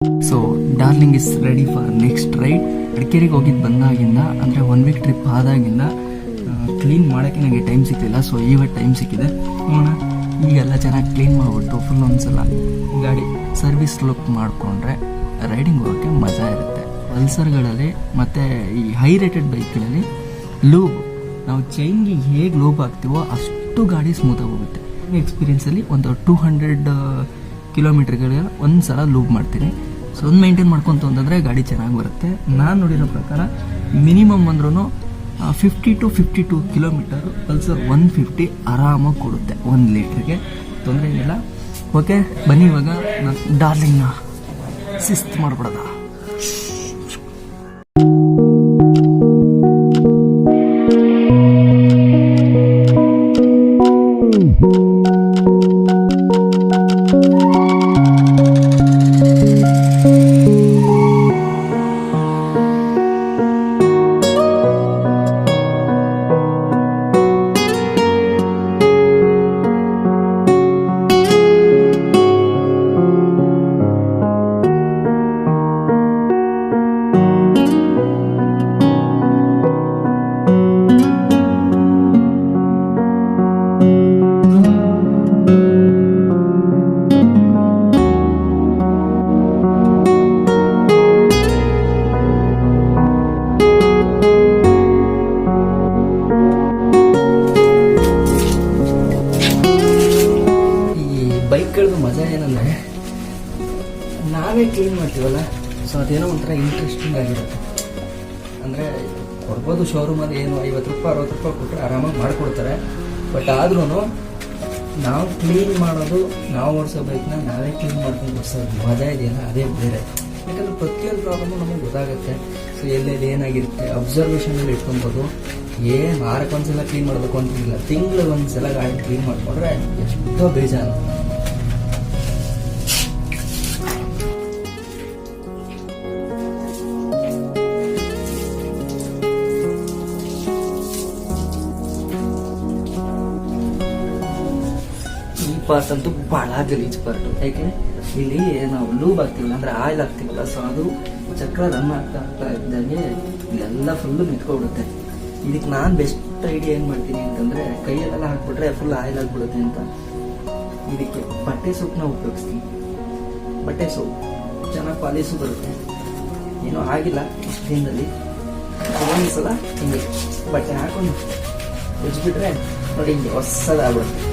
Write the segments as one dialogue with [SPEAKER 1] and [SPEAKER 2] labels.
[SPEAKER 1] So darling is ready for next ride. ಮಡಿಕೇರಿಗೆ ಹೋಗಿದ್ದು ಬಂದಾಗಿಂದ ಅಂದರೆ 1 ವೀಕ್ ಟ್ರಿಪ್ ಆದಾಗಿಂದ ಕ್ಲೀನ್ ಮಾಡೋಕ್ಕೆ ನನಗೆ ಟೈಮ್ ಸಿಕ್ತಿಲ್ಲ. ಸೊ ಇವತ್ತು ಟೈಮ್ ಸಿಕ್ಕಿದೆ. ನೋಡೋಣ, ಈಗೆಲ್ಲ ಚೆನ್ನಾಗಿ ಕ್ಲೀನ್ ಮಾಡಿಬಿಟ್ಟು ಫುಲ್ ಒಂದ್ಸಲ ಗಾಡಿ ಸರ್ವಿಸ್ ಲುಕ್ ಮಾಡಿಕೊಂಡ್ರೆ ರೈಡಿಂಗ್ ಹೋಗೋಕ್ಕೆ ಮಜಾ ಇರುತ್ತೆ. ಪಲ್ಸರ್ಗಳಲ್ಲಿ ಮತ್ತು ಈ ಹೈ ರೇಟೆಡ್ ಬೈಕ್ಗಳಲ್ಲಿ ಲೂಬ್ ನಾವು ಚೈನ್ಗೆ ಹೇಗೆ ಲೂಬ್ ಹಾಕ್ತೀವೋ ಅಷ್ಟು ಗಾಡಿ ಸ್ಮೂತಾಗಿ ಹೋಗುತ್ತೆ. ಎಕ್ಸ್ಪೀರಿಯೆನ್ಸಲ್ಲಿ ಒಂದು 200 ಕಿಲೋಮೀಟರ್ಗಳಿಗೆ ಒಂದು ಸಲ ಲೂಬ್ ಮಾಡ್ತೀನಿ. ಸೊ ಒಂದು ಮೇಂಟೈನ್ ಮಾಡ್ಕೊತ ಅಂತಂದರೆ ಗಾಡಿ ಚೆನ್ನಾಗಿ ಬರುತ್ತೆ. ನಾನು ನೋಡಿರೋ ಪ್ರಕಾರ ಮಿನಿಮಮ್ ಅಂದ್ರೂ 50 to 52 ಕಿಲೋಮೀಟರ್ ಪಲ್ಸರ್ 150 ಆರಾಮಾಗಿ ಕೊಡುತ್ತೆ 1 ಲೀಟ್ರಿಗೆ, ತೊಂದರೆ ಏನಿಲ್ಲ. ಓಕೆ ಬನ್ನಿ, ಇವಾಗ ನಾನು ಡಾರ್ಲಿಂಗ್ನ ಶಿಸ್ತು ಮಾಡ್ಬಿಡೋದ. ಬೈಕ್ಗಳದ್ದು ಮಜಾ ಏನಂದರೆ ನಾವೇ ಕ್ಲೀನ್ ಮಾಡ್ತೀವಲ್ಲ, ಸೊ ಅದೇನೋ ಒಂಥರ ಇಂಟ್ರೆಸ್ಟಿಂಗ್ ಆಗಿರುತ್ತೆ. ಅಂದರೆ ಕೊಡ್ಬೋದು ಶೋರೂಮಲ್ಲಿ, ಏನು 50 ರೂಪಾಯಿ 60 ರೂಪಾಯಿ ಕೊಟ್ಟರೆ ಆರಾಮಾಗಿ ಮಾಡಿಕೊಡ್ತಾರೆ. ಬಟ್ ಆದ್ರೂ ನಾವು ಕ್ಲೀನ್ ಮಾಡೋದು, ನಾವು ಓಡಿಸೋ ಬೈಕ್ನ ನಾವೇ ಕ್ಲೀನ್ ಮಾಡ್ಕೊಂಡು ಓಡಿಸೋದು ಮಜಾ ಇದೆಯಲ್ಲ, ಅದೇ ಬೇರೆ. ಯಾಕಂದರೆ ಪ್ರತಿಯೊಂದು ಪ್ರಾಬ್ಲಮ್ಮು ನಮಗೆ ಗೊತ್ತಾಗುತ್ತೆ. ಸೊ ಎಲ್ಲೆಲ್ಲಿ ಏನಾಗಿರುತ್ತೆ ಅಬ್ಸರ್ವೇಷನಲ್ಲಿ ಇಟ್ಕೊಬೋದು. ಏನು ವಾರಕ್ಕೊಂದ್ಸಲ ಕ್ಲೀನ್ ಮಾಡಬೇಕು ಅಂತಿಲ್ಲ, ತಿಂಗಳಿಗೆ ಒಂದ್ಸಲ ಗಾಡಿ ಕ್ಲೀನ್ ಮಾಡಿಕೊಂಡ್ರೆ ಎಷ್ಟೋ ಬೇಜಾರು. ಪಾರ್ಟ್ ಅಂತೂ ಭಾಳ ಗಲೀಜ್ ಪಾರ್ಟು. ಯಾಕೆ ಇಲ್ಲಿ ನಾವು ಲೂಬ್ ಹಾಕ್ತೀವಲ್ಲ, ಅಂದರೆ ಆಯಿಲ್ ಹಾಕ್ತೀವಲ್ಲ, ಸೊ ಅದು ಚಕ್ರ ರನ್ ಆಗ್ತಾ ಇದ್ದಂಗೆ ಇಲ್ಲೆಲ್ಲ ಫುಲ್ಲು ನಿಂತ್ಕೊಬಿಡುತ್ತೆ. ಇದಕ್ಕೆ ನಾನು ಬೆಸ್ಟ್ ಐಡಿಯಾ ಏನು ಮಾಡ್ತೀನಿ ಅಂತಂದರೆ, ಕೈಯಲ್ಲೆಲ್ಲ ಹಾಕ್ಬಿಟ್ರೆ ಫುಲ್ ಆಯಿಲ್ ಆಗಿಬಿಡುತ್ತೆ ಅಂತ ಇದಕ್ಕೆ ಬಟ್ಟೆ ಸೋಪ್ನ ಉಪಯೋಗಿಸ್ತೀನಿ. ಬಟ್ಟೆ ಸೋಪ್ ಚೆನ್ನಾಗಿ ಪಾಲಿಸು ಬರುತ್ತೆ, ಏನೂ ಆಗಿಲ್ಲ ಇಷ್ಟು ದಿನದಲ್ಲಿ. ಒಂದು ಸಲ ಹಿಂಗೆ ಬಟ್ಟೆ ಹಾಕೊಂಡು ಉಜ್ಬಿಟ್ರೆ ನೋಡಿ ಹಿಂಗೆ ಹೊಸದಾಗ್ಬಿಡುತ್ತೆ.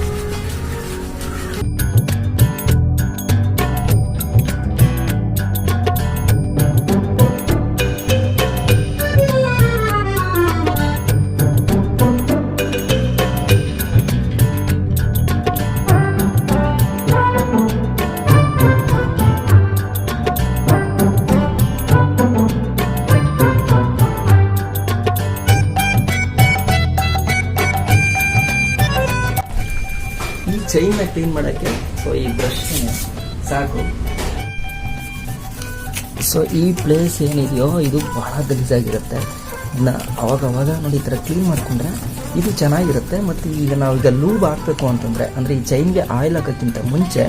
[SPEAKER 1] ಚೈನ್ನ ಕ್ಲೀನ್ ಮಾಡೋಕ್ಕೆ ಸೊ ಈ ಬ್ರಷ್ ಸಾಕು. ಸೊ ಈ ಪ್ಲೇಸ್ ಏನಿದೆಯೋ ಇದು ಭಾಳ ಗಲೀಜಾಗಿರುತ್ತೆ. ಇದನ್ನ ಅವಾಗವಾಗ ನೋಡಿ ಈ ಥರ ಕ್ಲೀನ್ ಮಾಡಿಕೊಂಡ್ರೆ ಇದು ಚೆನ್ನಾಗಿರುತ್ತೆ. ಮತ್ತು ಈಗ ನಾವೀಗ ಲೂಬ್ ಹಾಕಬೇಕು ಅಂತಂದರೆ, ಅಂದರೆ ಈ ಚೈನ್ಗೆ ಆಯಿಲ್ ಹಾಕೋಕ್ಕಿಂತ ಮುಂಚೆ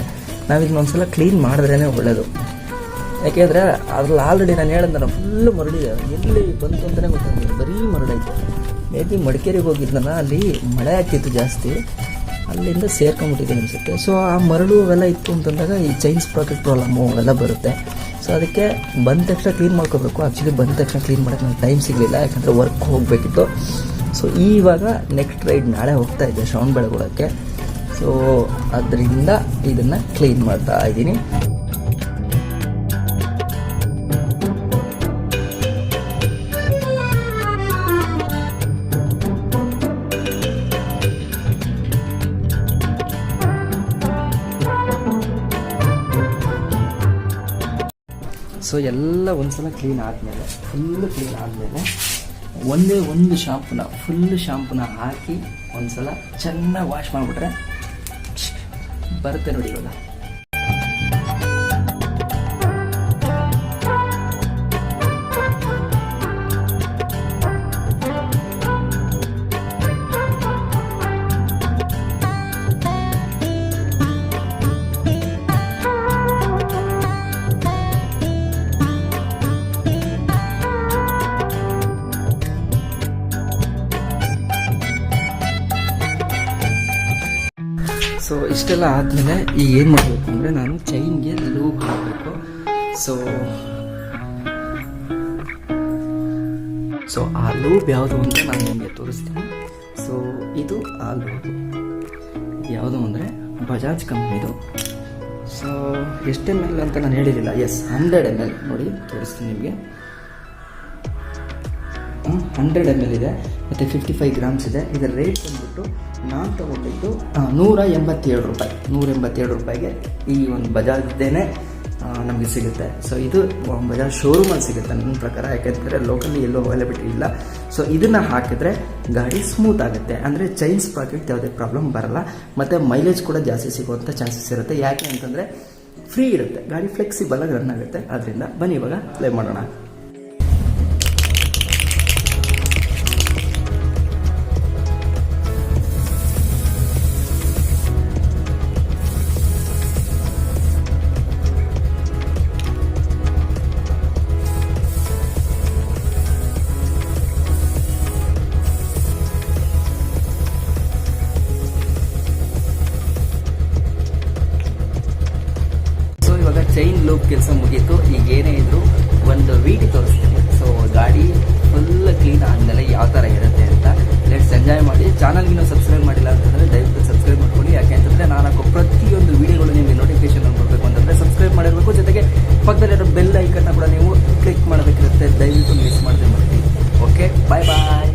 [SPEAKER 1] ನಾವೀಗ ಒಂದ್ಸಲ ಕ್ಲೀನ್ ಮಾಡಿದ್ರೇ ಒಳ್ಳೆಯದು. ಯಾಕೆಂದರೆ ಅದ್ರಲ್ಲಿ ಆಲ್ರೆಡಿ ನಾನು ಹೇಳಿದ್ನಲ್ಲ ಫುಲ್ಲು ಮರಳಿದೆ. ಎಲ್ಲಿ ಬಂತು ಅಂತಲೇ ಗೊತ್ತಾಗಿಲ್ಲ, ಬರೀ ಮರಳೈತೆ. ಮೇ ಬಿ ಮಡಿಕೇರಿಗೆ ಹೋಗಿದ್ನಲ್ಲ, ಅಲ್ಲಿ ಮಳೆ ಆಗ್ತಿತ್ತು ಜಾಸ್ತಿ, ಅಲ್ಲಿಂದ ಸೇರ್ಕೊಂಡ್ಬಿಟ್ಟಿದೆ ಅನಿಸುತ್ತೆ. ಸೊ ಆ ಮರಳು ಅವೆಲ್ಲ ಇತ್ತು ಅಂತಂದಾಗ ಈ ಚೈನ್ ಸ್ಪ್ರಾಕೆಟ್ ಪ್ರಾಬ್ಲಮ್ಮು ಅವೆಲ್ಲ ಬರುತ್ತೆ. ಸೊ ಅದಕ್ಕೆ ಬಂದ ತಕ್ಷಣ ಕ್ಲೀನ್ ಮಾಡ್ಕೋಬೇಕು. ಆ್ಯಕ್ಚುಲಿ ಬಂದ ತಕ್ಷಣ ಕ್ಲೀನ್ ಮಾಡೋಕ್ಕೆ ನಂಗೆ ಟೈಮ್ ಸಿಗಲಿಲ್ಲ, ಯಾಕಂದರೆ ವರ್ಕ್ ಹೋಗಬೇಕಿತ್ತು. ಸೊ ಇವಾಗ ನೆಕ್ಸ್ಟ್ ರೈಡ್ ನಾಳೆ ಹೋಗ್ತಾ ಇದ್ದೆ ಶ್ರವಣಬೆಳಗೊಳಕ್ಕೆ. ಸೊ ಅದರಿಂದ ಇದನ್ನು ಕ್ಲೀನ್ ಮಾಡ್ತಾ ಇದ್ದೀನಿ. ಸೊ ಎಲ್ಲ ಒಂದ್ಸಲ ಕ್ಲೀನ್ ಆದಮೇಲೆ, ಫುಲ್ಲು ಕ್ಲೀನ್ ಆದಮೇಲೆ ಒಂದೇ ಒಂದು ಫುಲ್ಲು ಶಾಂಪುನ ಹಾಕಿ ಒಂದ್ಸಲ ಚೆನ್ನಾಗಿ ವಾಶ್ ಮಾಡಿಬಿಟ್ರೆ ಬರುತ್ತೆ ನೋಡಿ ಇವಾಗ. ಸೊ ಇಷ್ಟೆಲ್ಲ ಆದಮೇಲೆ ಈಗ ಏನು ಮಾಡಬೇಕು ಅಂದರೆ ನಾನು ಚೈನ್ಗೆ ಲೂಪ್ ಹಾಕಬೇಕು. ಸೊ ಆ ಲೂಪ್ ಯಾವುದು ಅಂತ ನಾನು ನಿಮಗೆ ತೋರಿಸ್ತೀನಿ. ಸೊ ಇದು ಆ ಲೂಪ್ ಯಾವುದು ಅಂದರೆ ಬಜಾಜ್ ಕಂಪ್ನಿದು. ಸೊ ಎಷ್ಟು ml ಅಂತ ನಾನು ಹೇಳಿರಲಿಲ್ಲ. ಎಸ್ 100 ml ನೋಡಿ ತೋರಿಸ್ತೀನಿ ನಿಮಗೆ. 100 ml ಇದೆ ಮತ್ತು 55 ಗ್ರಾಮ್ಸ್ ಇದೆ. ಇದರ ರೇಟ್ ಬಂದ್ಬಿಟ್ಟು ನಾನು ತೊಗೊಂಡಿದ್ದು 187 ರೂಪಾಯಿಗೆ ಈ ಒಂದು ಬಜಾಜ್ದೇನೆ ನಮಗೆ ಸಿಗುತ್ತೆ. ಸೊ ಇದು ಬಜಾಜ್ ಶೋರೂಮಲ್ಲಿ ಸಿಗುತ್ತೆ ನನ್ನ ಪ್ರಕಾರ, ಯಾಕೆಂದರೆ ಲೋಕಲಿ ಎಲ್ಲೂ ಅವೈಲಬಿಲಿಟಿ ಇಲ್ಲ. ಸೊ ಇದನ್ನು ಹಾಕಿದ್ರೆ ಗಾಡಿ ಸ್ಮೂತ್ ಆಗುತ್ತೆ, ಅಂದರೆ ಚೈನ್ ಸ್ಪ್ರಾಕೆಟ್ ಯಾವುದೇ ಪ್ರಾಬ್ಲಮ್ ಬರಲ್ಲ, ಮತ್ತು ಮೈಲೇಜ್ ಕೂಡ ಜಾಸ್ತಿ ಸಿಗುವಂಥ ಚಾನ್ಸಸ್ ಇರುತ್ತೆ. ಯಾಕೆ ಅಂತಂದರೆ ಫ್ರೀ ಇರುತ್ತೆ, ಗಾಡಿ ಫ್ಲೆಕ್ಸಿಬಲ್ ಆಗಿ ರನ್ ಆಗುತ್ತೆ. ಆದ್ದರಿಂದ ಬನ್ನಿ ಇವಾಗ ಪ್ಲೇ ಮಾಡೋಣ. ಚೈನ್ ಲೂಪ್ ಕೆಲಸ ಮುಗೀತು. ಈಗ ಏನೇ ಇದ್ರು ಒಂದು ವೀಟ್ ತೋರಿಸ್ತೀನಿ. ಸೊ ಗಾಡಿ ಫುಲ್ ಕ್ಲೀನ್ ಆದಮೇಲೆ ಯಾವ ಥರ ಇರುತ್ತೆ ಅಂತ ಲೆಟ್ಸ್ ಎಂಜಾಯ್ ಮಾಡಿ. ಚಾನಲ್ಗಿನ್ನೂ ಸಬ್ಸ್ಕ್ರೈಬ್ ಮಾಡಿಲ್ಲ ಅಂತಂದರೆ ದಯವಿಟ್ಟು ಸಬ್ಸ್ಕ್ರೈಬ್ ಮಾಡ್ಕೊಳ್ಳಿ. ಯಾಕೆ ಅಂತಂದರೆ ನಾನು ಹಾಕೋ ಪ್ರತಿಯೊಂದು ವೀಡಿಯೋಗಳು ನಿಮಗೆ ನೋಟಿಫಿಕೇಶನ್ ಬರಬೇಕು ಅಂತಂದರೆ ಸಬ್ಸ್ಕ್ರೈಬ್ ಮಾಡಿರಬೇಕು. ಜೊತೆಗೆ ಪಕ್ಕದಲ್ಲಿರೋ ಬೆಲ್ ಐಕನ್ನ ಕೂಡ ನೀವು ಕ್ಲಿಕ್ ಮಾಡಬೇಕಿರುತ್ತೆ. ದಯವಿಟ್ಟು ಮಿಸ್ ಮಾಡದೆ ಮಾಡಿ. ಓಕೆ, ಬಾಯ್ ಬಾಯ್.